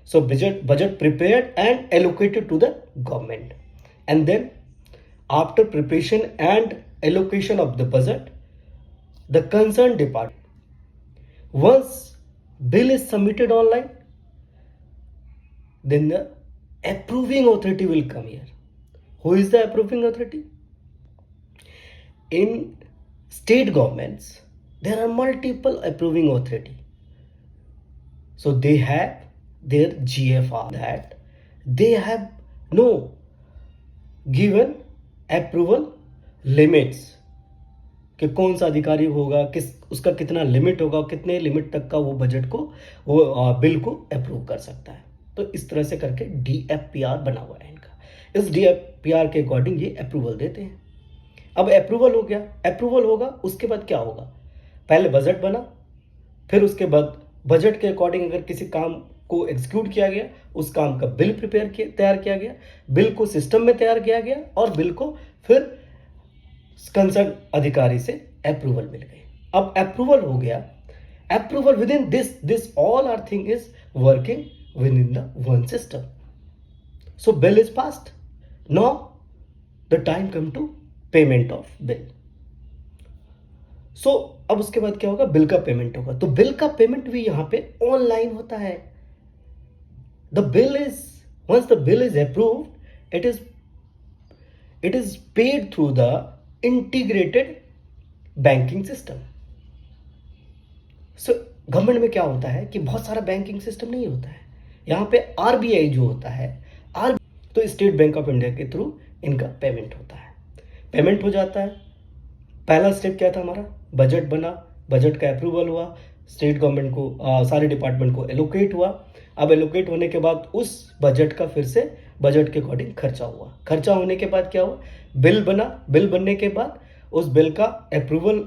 So budget prepared and allocated to the government. And then after preparation and allocation of the budget, the concerned department, once bill is submitted online, then the approving authority will come here. Who is the approving authority? In state governments, there are multiple approving authority. So they have their GFR, that they have no given approval limits कि कौन सा अधिकारी होगा, किस उसका कितना limit होगा, कितने लिमिट तक का वो बजट को वो बिल को अप्रूव कर सकता है. तो इस तरह से करके DFPR बना हुआ है इनका. इस DFPR के अकॉर्डिंग ये अप्रूवल देते हैं. अब अप्रूवल हो गया, अप्रूवल होगा, उसके बाद क्या होगा? पहले बजट बना, फिर उसके बाद बजट के अकॉर्डिंग अगर किसी काम को एग्जीक्यूट किया गया, उस काम का बिल तैयार किया गया, बिल को सिस्टम में तैयार किया गया और बिल को फिर कंसर्न अधिकारी से अप्रूवल मिल गई. अब अप्रूवल हो गया, approval within this all are thing is working within the one system. So bill is passed. Now the time come to payment of bill. So अब उसके बाद क्या होगा? बिल का पेमेंट होगा. तो बिल का पेमेंट भी यहां पे ऑनलाइन होता है. The bill is once the bill is approved, it is paid through the integrated banking system. So government में क्या होता है कि बहुत सारा बैंकिंग सिस्टम नहीं होता है. यहां पे RBI जो होता है, तो स्टेट बैंक ऑफ इंडिया के थ्रू इनका पेमेंट होता है. पेमेंट हो जाता है. पहला स्टेप क्या था हमारा? बजट बना, बजट का अप्रूवल हुआ, स्टेट गवर्नमेंट को सारे डिपार्टमेंट को एलोकेट हुआ. अब एलोकेट होने के बाद उस बजट का फिर से बजट के अकॉर्डिंग खर्चा हुआ. खर्चा होने के बाद क्या हुआ? बिल बना. बिल बनने के बाद उस बिल का अप्रूवल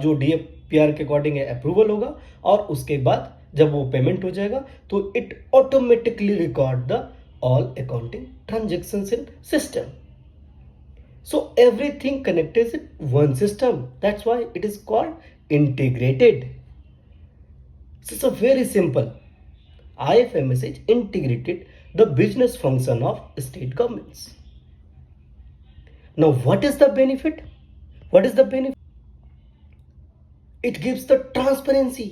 जो DFPR के अकॉर्डिंग है अप्रूवल होगा और उसके बाद जब वो पेमेंट हो जाएगा तो it automatically record the all accounting transactions in system. So everything connected in one system. That's why it is called integrated. So it's a very simple. IFMS is integrated the business function of state governments. Now what is the benefit? What is the benefit? It gives the transparency.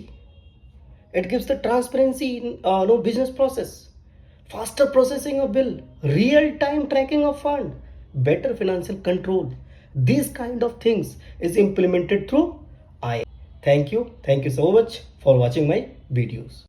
It gives the transparency in business process. Faster processing of bill. Real-time tracking of fund. Better financial control. These kind of things is implemented through I. Thank you so much for watching my videos.